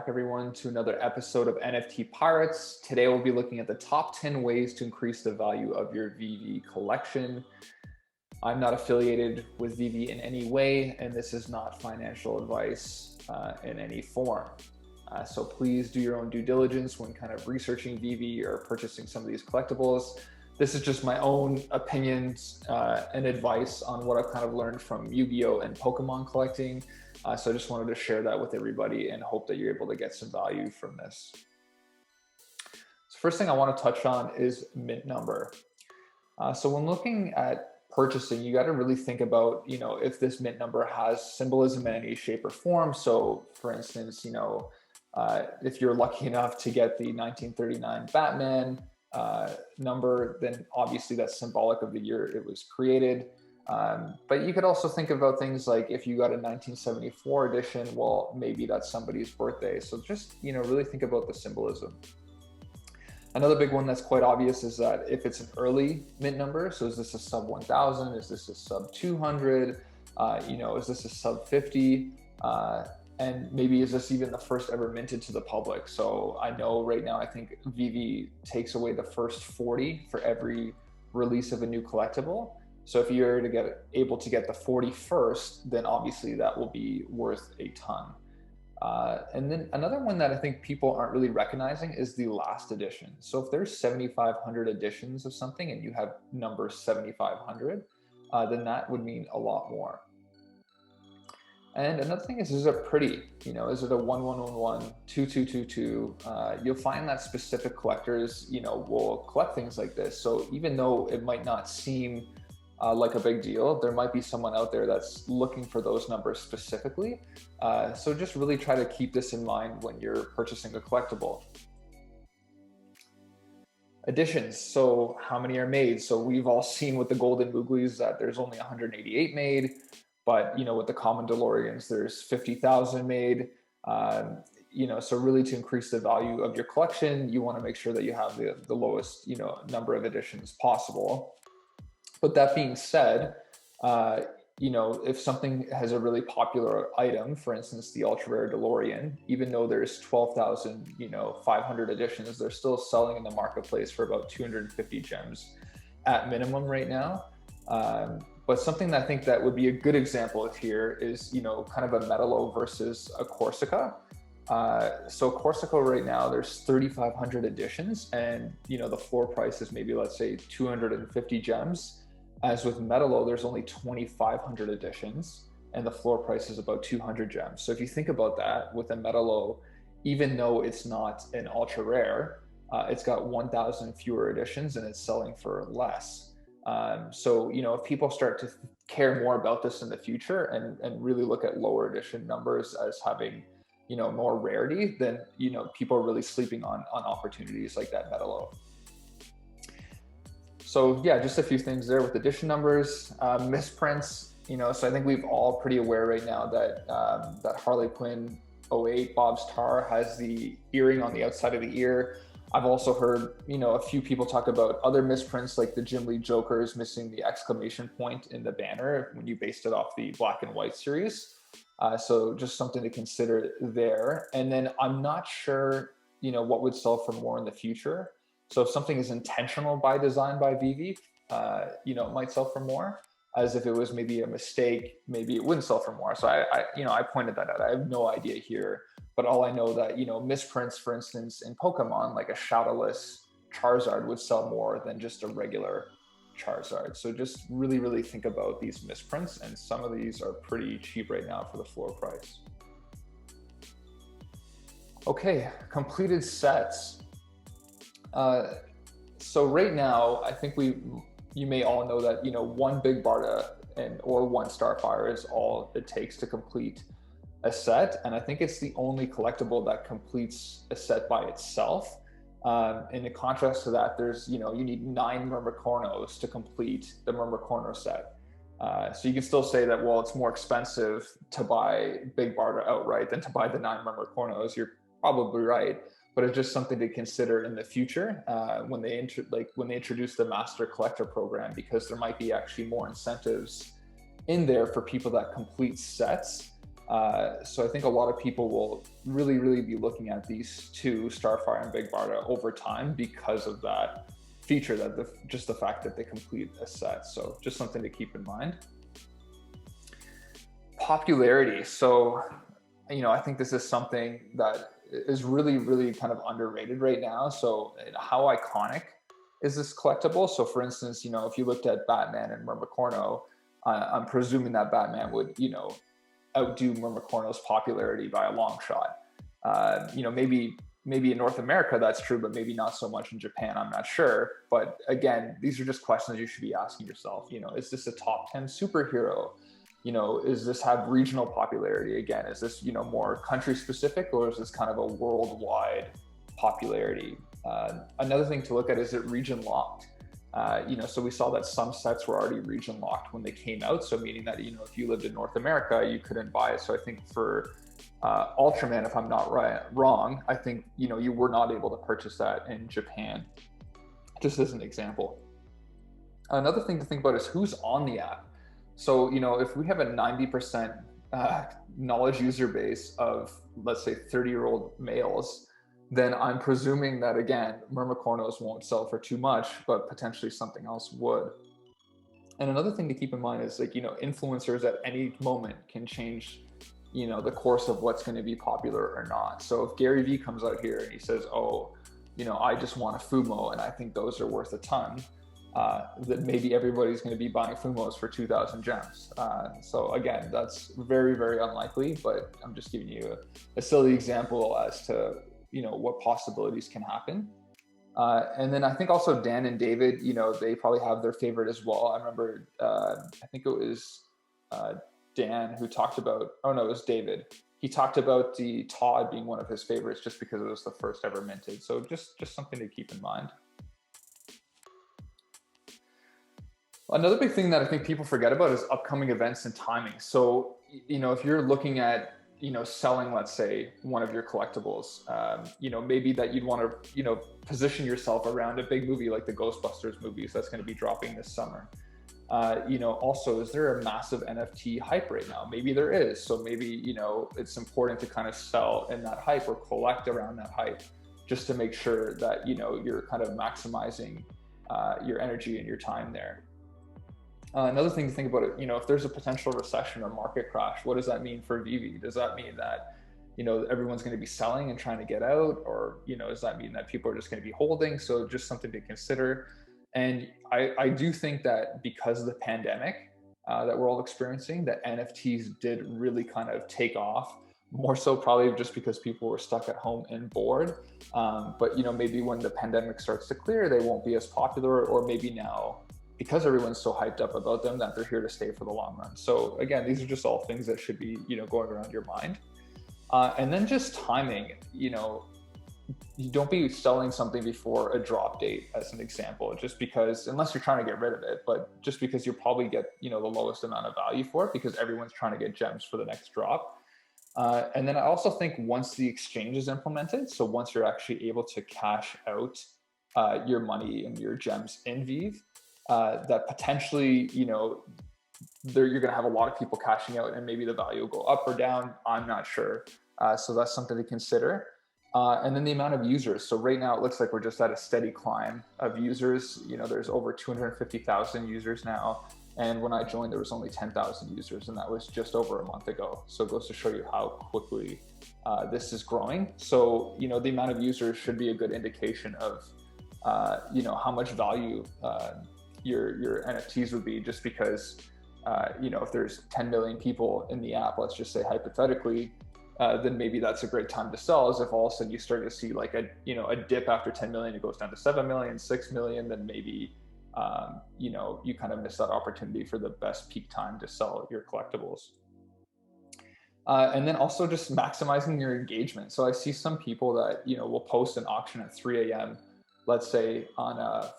back everyone to another episode of NFT Pirates. Today we'll be looking at the top 10 ways to increase the value of your Veve collection. I'm not affiliated with Veve in any way, and this is not financial advice in any form. So please do your own due diligence when kind of researching Veve or purchasing some of these collectibles. This is just my own opinions and advice on what I've kind of learned from Yu-Gi-Oh! And Pokemon collecting. So I just wanted to share that with everybody and hope that you're able to get some value from this. So first thing I want to touch on is mint number. So when looking at purchasing, you got to really think about, if this mint number has symbolism in any shape or form. So for instance, if you're lucky enough to get the 1939 Batman number, then obviously that's symbolic of the year it was created. But you could also think about things like if you got a 1974 edition, well, maybe that's somebody's birthday. So just, really think about the symbolism. Another big one that's quite obvious is that if it's an early mint number, so is this a sub 1000? Is this a sub 200? Is this a sub 50? And maybe is this even the first ever minted to the public? So I know right now, I think Veve takes away the first 40 for every release of a new collectible. So if you're able to get the 41st, then obviously that will be worth a ton. And then another one that I think people aren't really recognizing is the last edition. So if there's 7,500 editions of something and you have number 7,500, then that would mean a lot more. And another thing is it pretty? Is it a 1111, 2222? You'll find that specific collectors, will collect things like this. So even though it might not seem like a big deal, there might be someone out there that's looking for those numbers specifically. So just really try to keep this in mind when you're purchasing a collectible. Editions, so how many are made? So we've all seen with the golden Mooglies that there's only 188 made, but with the common DeLoreans, there's 50,000 made. So really to increase the value of your collection, you want to make sure that you have the lowest, number of editions possible. But that being said, if something has a really popular item, for instance, the ultra rare DeLorean, even though there's 12,500 editions, they're still selling in the marketplace for about 250 gems at minimum right now. But something that I think that would be a good example of here is, kind of a Metallo versus a Corsica. So Corsica right now, there's 3,500 editions and, the floor price is maybe, let's say 250 gems. As with Metallo, there's only 2,500 editions and the floor price is about 200 gems. So if you think about that with a Metallo, even though it's not an ultra rare, it's got 1,000 fewer editions and it's selling for less. So, if people start to care more about this in the future and really look at lower edition numbers as having, more rarity, then, people are really sleeping on opportunities like that Metallo. So yeah, just a few things there with edition numbers, misprints, so I think we've all pretty aware right now that that Harley Quinn 08 Bob's Tar has the earring on the outside of the ear. I've also heard, a few people talk about other misprints like the Jim Lee Jokers missing the exclamation point in the banner when you based it off the black and white series. So just something to consider there. And then I'm not sure, what would sell for more in the future. So if something is intentional by design by Veve, it might sell for more. As if it was maybe a mistake, maybe it wouldn't sell for more. So I pointed that out. I have no idea here, but all I know that, misprints, for instance, in Pokemon, like a shadowless Charizard would sell more than just a regular Charizard. So just really, really think about these misprints. And some of these are pretty cheap right now for the floor price. Okay, completed sets. So right now, I think you may all know that, one Big Barda or one Starfire is all it takes to complete a set. And I think it's the only collectible that completes a set by itself. And in contrast to that, there's, you need 9 Myrmicornos to complete the Myrmicorno set. So you can still say that, well, it's more expensive to buy Big Barda outright than to buy the 9 Myrmicornos. You're probably right. But it's just something to consider in the future when they introduce the Master Collector program, because there might be actually more incentives in there for people that complete sets So I think a lot of people will really be looking at these two, Starfire and Big Barda, over time because of that feature, that just the fact that they complete a set. So just something to keep in mind. Popularity. So, I think this is something that is really kind of underrated right now. So how iconic is this collectible? So for instance, if you looked at Batman and Mermicorno, I'm presuming that Batman would, outdo Mermicorno's popularity by a long shot. Maybe in North America that's true, but maybe not so much in Japan. I'm not sure. But again, these are just questions you should be asking yourself. Is this a top 10 superhero? Is this have regional popularity? Again, is this, more country specific, or is this kind of a worldwide popularity? Another thing to look at, is it region locked? So we saw that some sets were already region locked when they came out. So meaning that, if you lived in North America, you couldn't buy it. So I think for Ultraman, if I'm not wrong, I think, you were not able to purchase that in Japan, just as an example. Another thing to think about is who's on the app. So, if we have a 90% knowledge user base of, let's say, 30-year-old males, then I'm presuming that, again, Mermicornos won't sell for too much, but potentially something else would. And another thing to keep in mind is, influencers at any moment can change, the course of what's going to be popular or not. So if Gary Vee comes out here and he says, I just want a Fumo, and I think those are worth a ton, that maybe everybody's going to be buying Fumos for 2,000 gems. So again, that's very unlikely, but I'm just giving you a silly example as to, what possibilities can happen. And then I think also Dan and David, they probably have their favorite as well. I remember, I think it was Dan who talked about, it was David. He talked about the Todd being one of his favorites just because it was the first ever minted. So just something to keep in mind. Another big thing that I think people forget about is upcoming events and timing. So, if you're looking at, selling, let's say, one of your collectibles, maybe that you'd want to, position yourself around a big movie like the Ghostbusters movies that's going to be dropping this summer. Also, is there a massive NFT hype right now? Maybe there is. So maybe, it's important to kind of sell in that hype or collect around that hype, just to make sure that, you're kind of maximizing your energy and your time there. Another thing to think about, if there's a potential recession or market crash, what does that mean for Veve? Does that mean that, everyone's going to be selling and trying to get out? Or, does that mean that people are just going to be holding? So just something to consider. And I do think that because of the pandemic that we're all experiencing, that NFTs did really kind of take off, more so probably just because people were stuck at home and bored. But, maybe when the pandemic starts to clear, they won't be as popular, or maybe now, because everyone's so hyped up about them, that they're here to stay for the long run. So again, these are just all things that should be, going around your mind. And then just timing, you don't be selling something before a drop date, as an example, just because, unless you're trying to get rid of it, but just because you'll probably get, the lowest amount of value for it, because everyone's trying to get gems for the next drop. And then I also think once the exchange is implemented, so once you're actually able to cash out your money and your gems in Veve, that potentially, you're going to have a lot of people cashing out, and maybe the value will go up or down. I'm not sure. So that's something to consider. And then the amount of users. So right now it looks like we're just at a steady climb of users. There's over 250,000 users now. And when I joined, there was only 10,000 users, and that was just over a month ago. So it goes to show you how quickly this is growing. So, the amount of users should be a good indication of, how much value your NFTs would be, just because, if there's 10 million people in the app, let's just say hypothetically, then maybe that's a great time to sell. As if all of a sudden you start to see like a dip after 10 million, it goes down to 7 million, 6 million, then maybe, you kind of miss that opportunity for the best peak time to sell your collectibles. And then also just maximizing your engagement. So I see some people that, will post an auction at 3 a.m., let's say on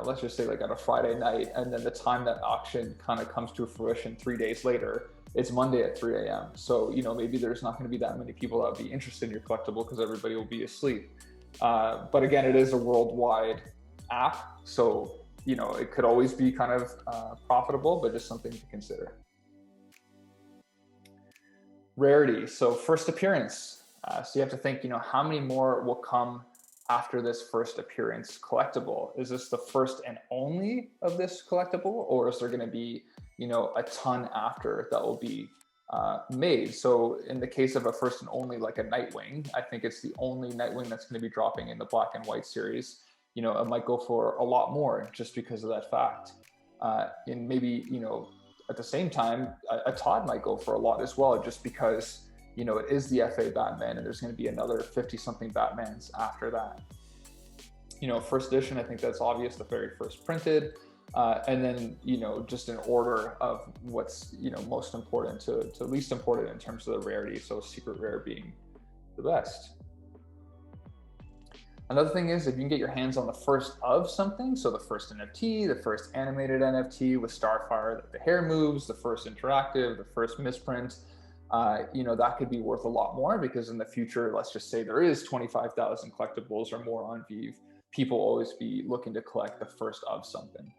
let's just say like on a Friday night, and then the time that auction kind of comes to fruition 3 days later, it's Monday at 3 a.m. So, maybe there's not going to be that many people that would be interested in your collectible because everybody will be asleep. But again, it is a worldwide app. So, it could always be kind of profitable, but just something to consider. Rarity, so first appearance. So you have to think, how many more will come after this first appearance collectible? Is this the first and only of this collectible, or is there going to be, a ton after that will be made? So in the case of a first and only, like a Nightwing, I think it's the only Nightwing that's going to be dropping in the Black and White series. It might go for a lot more just because of that fact. And maybe, at the same time, a Todd might go for a lot as well, just because, it is the FA Batman, and there's going to be another 50-something Batmans after that. First edition, I think that's obvious, the very first printed. And then, just in order of what's, most important to least important in terms of the rarity. So secret rare being the best. Another thing is, if you can get your hands on the first of something, so the first NFT, the first animated NFT with Starfire, the hair moves, the first interactive, the first misprint, that could be worth a lot more, because in the future, let's just say there is 25,000 collectibles or more on Veve, people will always be looking to collect the first of something.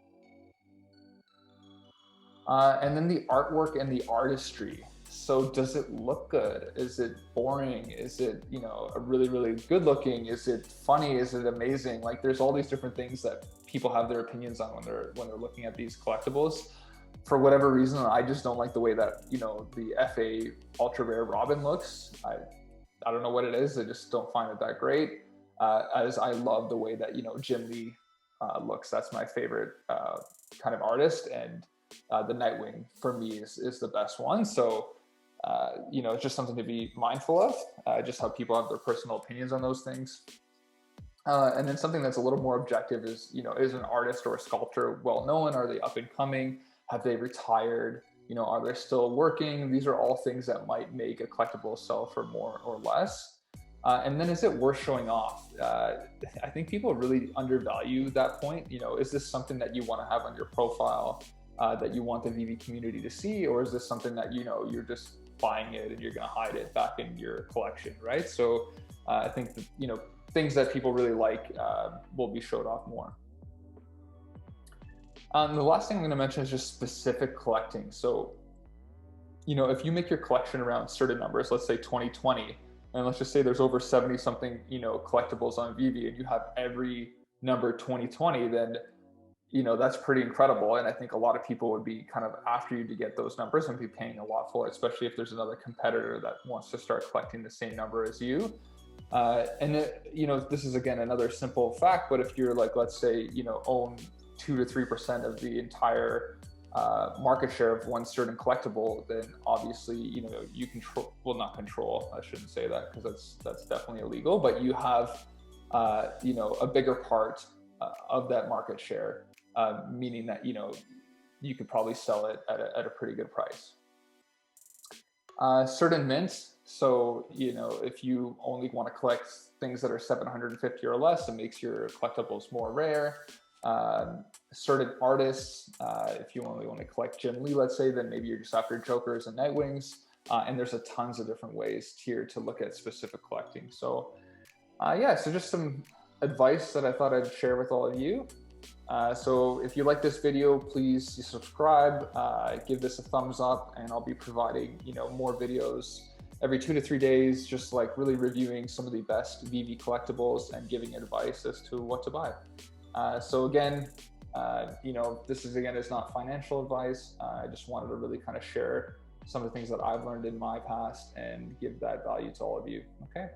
And then the artwork and the artistry. So does it look good? Is it boring? Is it, a really, really good looking? Is it funny? Is it amazing? Like, there's all these different things that people have their opinions on when they're looking at these collectibles. For whatever reason, I just don't like the way that, the FA ultra rare Robin looks. I don't know what it is. I just don't find it that great. As I love the way that, Jim Lee looks. That's my favorite kind of artist. And the Nightwing for me is the best one. So, it's just something to be mindful of, just how people have their personal opinions on those things. And then something that's a little more objective is, is an artist or a sculptor well known? Are they up and coming? Have they retired? Are they still working? These are all things that might make a collectible sell for more or less. And then, is it worth showing off? I think people really undervalue that point. Is this something that you want to have on your profile, that you want the Veve community to see? Or is this something that, you're just buying it and you're going to hide it back in your collection, right? So I think that, things that people really like will be showed off more. The last thing I'm going to mention is just specific collecting. So, if you make your collection around certain numbers, let's say 2020, and let's just say there's over 70 something, collectibles on Veve, and you have every number 2020, then, that's pretty incredible. And I think a lot of people would be kind of after you to get those numbers and be paying a lot for it, especially if there's another competitor that wants to start collecting the same number as you. And this is, again, another simple fact, but if you're like, let's say, own 2 to 3% of the entire market share of one certain collectible, then obviously, you control, well, not control, I shouldn't say that, because that's definitely illegal, but you have, a bigger part of that market share, meaning that, you could probably sell it at a pretty good price. Certain mints. So, if you only want to collect things that are 750 or less, it makes your collectibles more rare. Certain artists, if you only want to collect Jim Lee, let's say, then maybe you're just after Jokers and Nightwings. And there's a tons of different ways here to look at specific collecting. So, so just some advice that I thought I'd share with all of you. So if you like this video, please subscribe, give this a thumbs up, and I'll be providing, more videos every 2 to 3 days, just like really reviewing some of the best Veve collectibles and giving advice as to what to buy. So again, this is not financial advice. I just wanted to really kind of share some of the things that I've learned in my past and give that value to all of you. Okay.